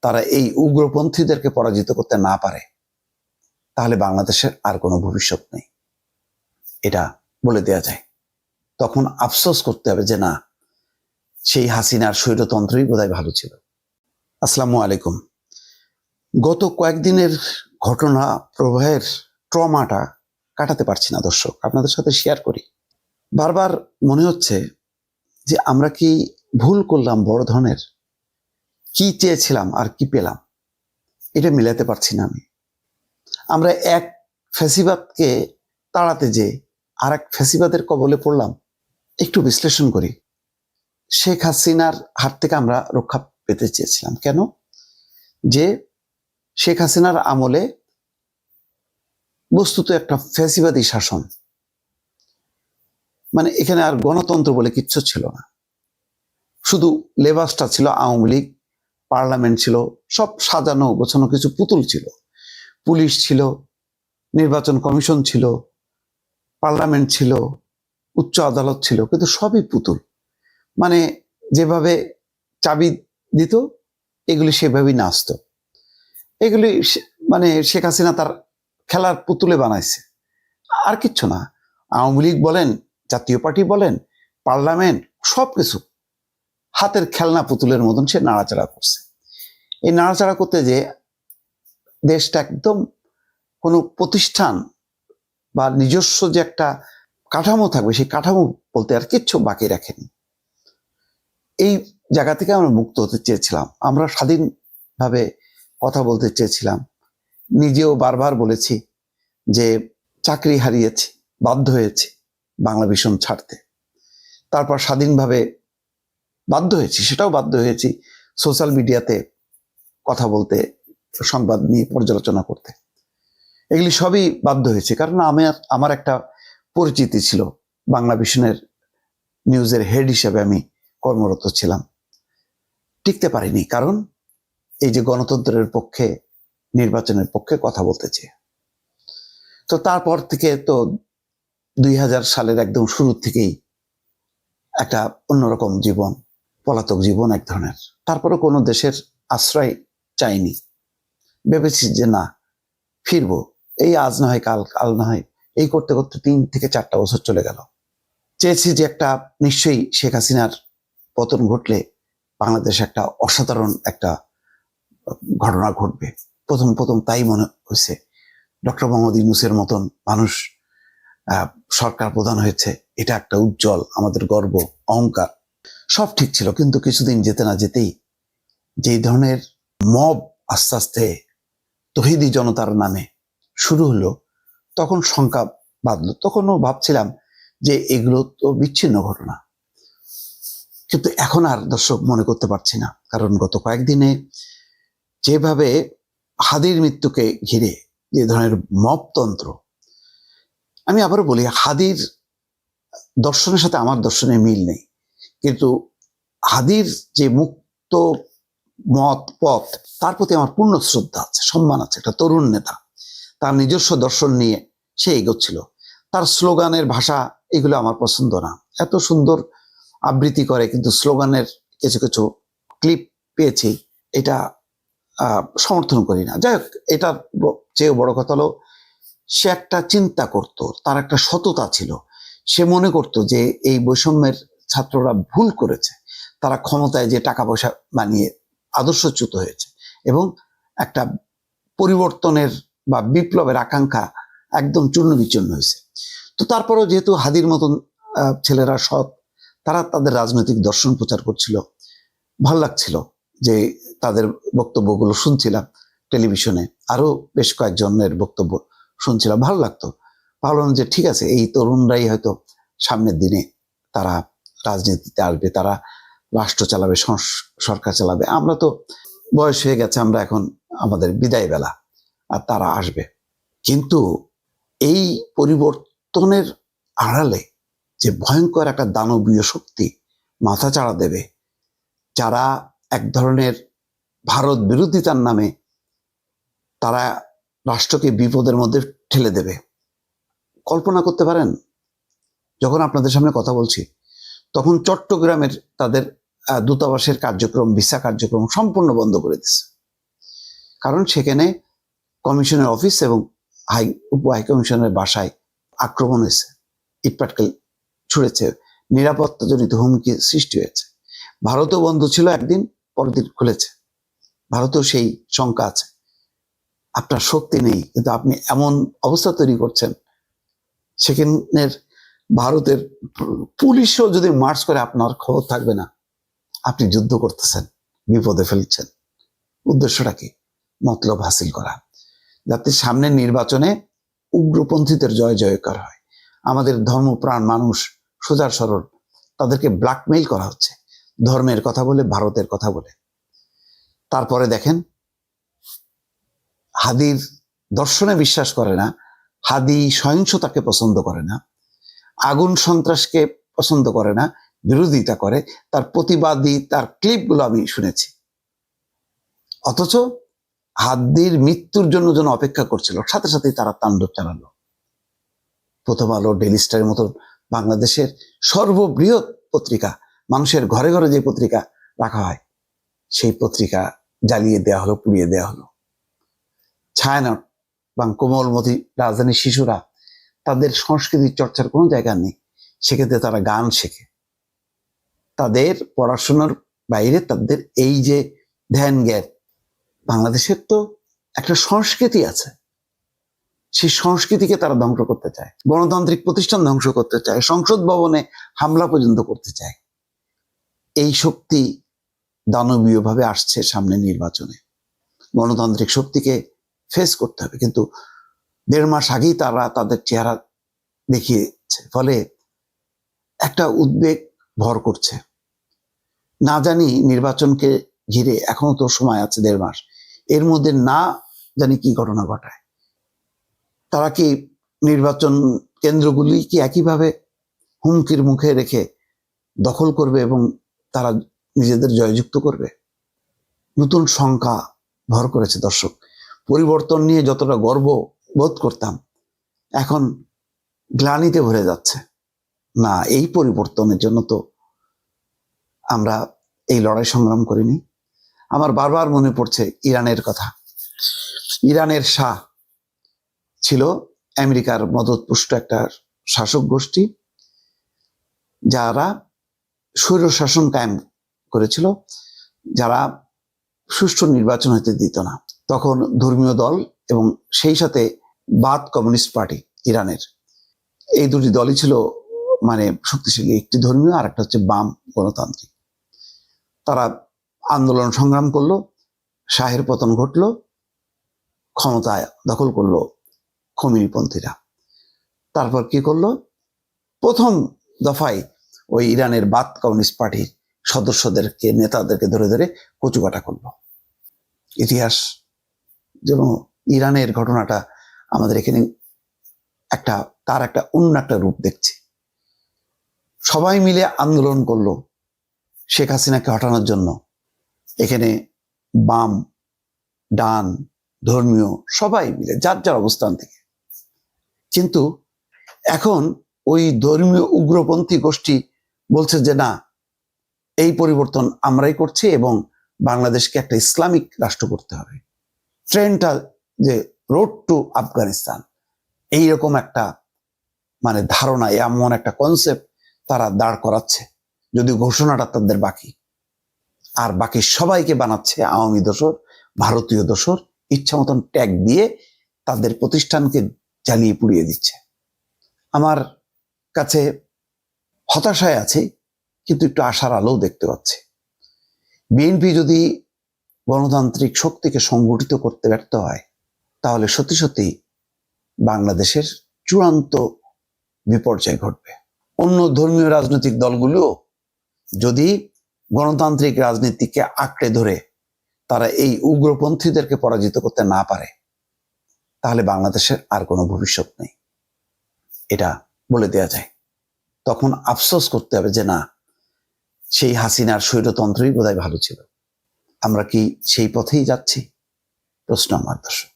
তারা এই উগ্রপন্থীদেরকে পরাজিত করতে না পারে, তাহলে বাংলাদেশের আর কোনো ভবিষ্যৎ নেই, এটা বলে দেয়া যায়। তখন আফসোস করতে হবে যে না, সেই হাসিনার স্বৈরতন্ত্রই বোধহয় ভালো ছিল। আসসালামু আলাইকুম। গত কয়েকদিনের ঘটনা প্রবাহের ট্রমাটা কাটাতে পারছি না দর্শক, আপনাদের সাথে শেয়ার করি। বারবার মনে হচ্ছে যে আমরা কি ভুল করলাম বড় ধরনের, কি চেয়েছিলাম আর কি পেলাম, এটা মিলাতে পারছি না আমি। আমরা এক ফ্যাসিবাদকে তাড়াতে যে আর এক ফ্যাসিবাদের কবলে পড়লাম। একটু বিশ্লেষণ করি। শেখ হাসিনার হাত থেকে আমরা রক্ষা পেতে চেয়েছিলাম কেন? যে শেখ হাসিনার আমলে বস্তুত একটা ফ্যাসিবাদী শাসন, মানে এখানে আর গণতন্ত্র বলে কিচ্ছু ছিল না, শুধু লেবাসটা ছিল আওয়ামী লীগ, পার্লামেন্ট ছিল, সব সাজানো গোছানো কিছু পুতুল ছিল, পুলিশ ছিল, নির্বাচন কমিশন ছিল, পার্লামেন্ট ছিল, উচ্চ আদালত ছিল, কিন্তু সবই পুতুল। মানে যেভাবে চাবি দিত এগুলি সেভাবেই নাচত। এগুলি মানে শেখ হাসিনা তার খেলার পুতুলে বানাইছে, আর কিচ্ছু না। আওয়ামী লীগ বলেন, জাতীয় পার্টি বলেন, পার্লামেন্ট, সবকিছু হাতের খেলনা পুতুলের মতন সে নাড়াচাড়া করছে। এই নাড়াচাড়া করতে যে দেশটা একদম কোনো প্রতিষ্ঠান বা নিজস্ব যে একটা কাঠামো থাকবে, সেই কাঠামো বলতে আর কিচ্ছু বাকি রাখেনি। এই জায়গা থেকে আমরা মুক্ত হতে চেয়েছিলাম, আমরা স্বাধীনভাবে কথা বলতে চেয়েছিলাম। নিজেও বারবার বলেছি যে চাকরি হারিয়েছি, বাধ্য হয়েছি বাংলা ভিশন ছাড়তে। তারপর স্বাধীনভাবে বাধ্য হয়েছি, সেটাও বাধ্য হয়েছি সোশ্যাল মিডিয়াতে কথা বলতে, সংবাদ নিয়ে পর্যালোচনা করতে। এগুলি সবই বাধ্য হয়েছে, কারণ আমার একটা পরিচিতি ছিল, বাংলা ভিশনের নিউজের হেড হিসেবে আমি কর্মরত ছিলাম। টিকতে পারিনি, কারণ এই যে গণতন্ত্রের পক্ষে, নির্বাচনের পক্ষে কথা বলতে চেয়ে। তো তারপর থেকে তো 2000 সালের একদম শুরু থেকেই একটা অন্যরকম জীবন, পলাতক জীবন এক ধরনের। তারপরে কোনো দেশের আশ্রয় চাইনি, ভেবেছি যে না, ফিরবো, এই আজ না হয় কাল, কাল না হয়, এই করতে করতে 3 থেকে 4টা বছর চলে গেল। চেয়েছি যে একটা নিশ্চয়ই শেখ হাসিনার পতন ঘটলে বাংলাদেশে একটা অসাধারণ একটা ঘটনা ঘটবে। প্রথম তাই মনে হয়েছে। ডক্টর মোহাম্মদ ইউনূসের মতন মানুষ সরকার প্রধান হয়েছে, এটা একটা উজ্জ্বল, আমাদের গর্ব, অহংকার, সব ঠিক ছিল। কিন্তু কিছুদিন যেতে না যেতেই যেই ধরনের মব আস্তে আস্তে তৌহিদি জনতার নামে শুরু হলো, তখন শঙ্কা বাঁধলো। তখনও ভাবছিলাম যে এগুলো তো বিচ্ছিন্ন ঘটনা, কিন্তু এখন আর দর্শক মনে করতে পারছি না। কারণ গত কয়েকদিনে যেভাবে হাদির মৃত্যুকে ঘিরে যে ধরনের মবতন্ত্র, আমি আবারও বলি, হাদির দর্শনের সাথে আমার দর্শনের মিল নেই, কিন্তু হাদির যে মুক্ত মত পথ, তার প্রতি আমার পূর্ণ শ্রদ্ধা আছে, সম্মান আছে। একটা তরুণ নেতা, তার নিজস্ব দর্শন নিয়ে সে এগোচ্ছিল। তার স্লোগানের ভাষা, এগুলো আমার পছন্দ না। এত সুন্দর আবৃত্তি করে, কিন্তু স্লোগানের কিছু কিছু ক্লিপ পেয়েছি, এটা সমর্থন করি না। যাই হোক, এটার চেয়ে বড় কথা হলো সে একটা চিন্তা করত, তার একটা সততা ছিল। সে মনে করত যে এই বৈষম্যের ছাত্ররা ভুল করেছে, তারা ক্ষমতায় যে টাকা পয়সা বানিয়ে আদর্শচ্যুত হয়েছে, এবং একটা পরিবর্তনের বা বিপ্লবের আকাঙ্ক্ষা একদম চূর্ণ বিচূর্ণ হয়েছে। তো তারপরেও যেহেতু হাদির মতন ছেলেরা সৎ, তারা তাদের রাজনৈতিক দর্শন প্রচার করছিল, ভাল লাগছিল যে তাদের বক্তব্যগুলো শুনছিলাম টেলিভিশনে, আরো বেশ কয়েকজনের বক্তব্য শুনছিলাম, ভালো লাগতো। ভাবলাম যে ঠিক আছে, এই তরুণরাই হয়তো সামনের দিনে তারা রাজনীতিতে আসবে, তারা রাষ্ট্র চালাবে, সরকার চালাবে। আমরা তো বয়স হয়ে গেছে, আমরা এখন আমাদের বিদায় বেলা, আর তারা আসবে। কিন্তু এই পরিবর্তনের আড়ালে যে ভয়ঙ্কর একটা দানবীয় শক্তি মাথা চাড়া দেবে, যারা এক ধরনের ভারত বিরোধিতার নামে তারা রাষ্ট্রকে বিপদের মধ্যে ঠেলে দেবে, কল্পনা করতে পারেন? যখন আপনাদের সামনে কথা বলছি, তখন চট্টগ্রামের তাদের দূতাবাসের কার্যক্রম, ভিসা কার্যক্রম সম্পূর্ণ বন্ধ করে দিচ্ছে। কারণ সেখানে কমিশনের অফিস এবং উপ হাই কমিশনের বাসায় আক্রমণ হয়েছে, ইটপাটকেল ছুঁড়েছে, নিরাপত্তাজনিত হুমকি সৃষ্টি হয়েছে। ভারতও বন্ধ ছিল একদিন, পরের দিন খুলেছে। ভারতেও সেই শঙ্কা আছে, আপনার শক্তি নেই, কিন্তু আপনি এমন অবস্থা তৈরি করছেন, সেখানের ভারতের পুলিশও যদি মার্চ করে আপনার খবর থাকবে না। আপনি যুদ্ধ করতেছেন, বিপদে ফেলছেন। উদ্দেশ্যটা কি? মতলব হাসিল করা, যাতে সামনের নির্বাচনে উগ্রপন্থীদের জয় জয়কার হয়। আমাদের ধর্মপ্রাণ মানুষ সোজা সরল, তাদেরকে ব্ল্যাকমেইল করা হচ্ছে ধর্মের কথা বলে, ভারতের কথা বলে। তারপরে দেখেন, হাদির দর্শনে বিশ্বাস করে না, হাদি সহিংসতাকে পছন্দ করে না, আগুন সন্ত্রাসকে পছন্দ করে না, বিরোধিতা করে। তার প্রতিবাদী, তার ক্লিপগুলো আমি শুনেছি। অথচ হাদির মৃত্যুর জন্য যেন অপেক্ষা করছিল, সাথে সাথেই তারা তাণ্ডব চালালো। প্রথম আলো, ডেইলি স্টারের মতো বাংলাদেশের সর্ববৃহৎ পত্রিকা, মানুষের ঘরে ঘরে যে পত্রিকা রাখা হয়, সেই পত্রিকা জ্বালিয়ে দেওয়া হলো, পুড়িয়ে দেওয়া হলো। ছায়ানট বা কোমলমতি রাজধানীর শিশুরা, তাদের সংস্কৃতির চর্চার কোনো জায়গা নেই। সেক্ষেত্রে তারা গান শেখে। তাদের পড়াশোনার বাইরে তাদের এই যে ধ্যান জ্ঞান, বাংলাদেশের তো একটা সংস্কৃতি আছে, সেই সংস্কৃতিকে তারা ধ্বংস করতে চায়, গণতান্ত্রিক প্রতিষ্ঠান ধ্বংস করতে চায়, সংসদ ভবনে হামলা পর্যন্ত করতে চায়। এই শক্তি দানবীয়ভাবে আসছে সামনে নির্বাচনে। গণতান্ত্রিক শক্তিকে ফেস করতে হবে, কিন্তু 1.5 মাস আগেই তারা তাদের চেহারা দেখিয়েছে। ফলে একটা উদ্বেগ ভর করছে। না জানি নির্বাচনকে ঘিরে এখনো তো সময় আছে 1.5 মাস, এর মধ্যে না জানি কি ঘটনা ঘটায়। তারা কি নির্বাচন কেন্দ্রগুলি কি একইভাবে হুমকির মুখে রেখে দখল করবে এবং তারা নিজেদের জয়যুক্ত করবে? নতুন সংখ্যা ভর করেছে দর্শক। পরিবর্তন নিয়ে যতটা গর্ব বোধ করতাম, এখন গ্লানিতে ভরে যাচ্ছে। না, এই পরিবর্তনের জন্য তো আমরা এই লড়াই সংগ্রাম করিনি। আমার বারবার মনে পড়ছে ইরানের কথা। ইরানের শাহ ছিল আমেরিকার মদতপুষ্ট একটা শাসক গোষ্ঠী, যারা স্বৈর শাসন কায়েম করেছিল, যারা সুষ্ঠু নির্বাচন হতে দিত না। তখন ধর্মীয় দল এবং সেই সাথে বাথ কমিউনিস্ট পার্টি ইরানের, এই দুটি দলই ছিল মানে শক্তিশালী। একটি ধর্মীয়, আর একটা হচ্ছে বাম গণতান্ত্রিক। তারা আন্দোলন সংগ্রাম করলো, শাহের পতন ঘটলো, ক্ষমতায় দখল করলো খোমেনিপন্থীরা। তারপর কি করলো? প্রথম দফায় ওই ইরানের বাথ কমিউনিস্ট পার্টির সদস্যদেরকে, নেতাদেরকে ধরে ধরে কচুকাটা করলো। ইতিহাস যেমন ইরানের ঘটনাটা আমাদের এখানে তার একটা অন্য একটা রূপ দেখছি। সবাই মিলে আন্দোলন করলো শেখ হাসিনাকে হটানোর জন্য। এখানে বাম, ডান, ধর্মীয় সবাই মিলে যার যার অবস্থান থেকে। কিন্তু এখন ওই ধর্মীয় উগ্রপন্থী গোষ্ঠী বলছে যে না, এই পরিবর্তন আমরাই করছি এবং বাংলাদেশকে একটা ইসলামিক রাষ্ট্র করতে হবে। ট্রেনটা যে রোড টু আফগানিস্তান, এইরকম একটা মানে ধারণা, এমন একটা কনসেপ্ট তারা দাঁড় করাচ্ছে, যদিও ঘোষণাটা তাদের বাকি। আর বাকি সবাইকে বানাচ্ছে আওয়ামী দোসর, ভারতীয় দোসর, ইচ্ছা মতন ট্যাগ দিয়ে তাদের প্রতিষ্ঠানকে জ্বালিয়ে পুড়িয়ে দিচ্ছে। আমার কাছে হতাশায় আছে, কিন্তু একটু আশার আলোও দেখতে পাচ্ছি। বিএনপি যদি গণতান্ত্রিক শক্তিকে সংগঠিত করতে ব্যর্থ হয়, তাহলে সত্যি সত্যি বাংলাদেশের চূড়ান্ত বিপর্যয় ঘটবে। অন্য ধর্মীয় রাজনৈতিক দলগুলো যদি গণতান্ত্রিক রাজনীতিকে আঁকড়ে ধরে তারা এই উগ্রপন্থীদেরকে পরাজিত করতে না পারে, তাহলে বাংলাদেশের আর কোনো ভবিষ্যৎ নেই, এটা বলে দেয়া যায়। তখন আফসোস করতে হবে যে না, সেই হাসিনার স্বৈরতন্ত্রই বোধহয় ভালো ছিল। আমরা কি সেই পথেই যাচ্ছি? প্রশ্ন আমার, দর্শক।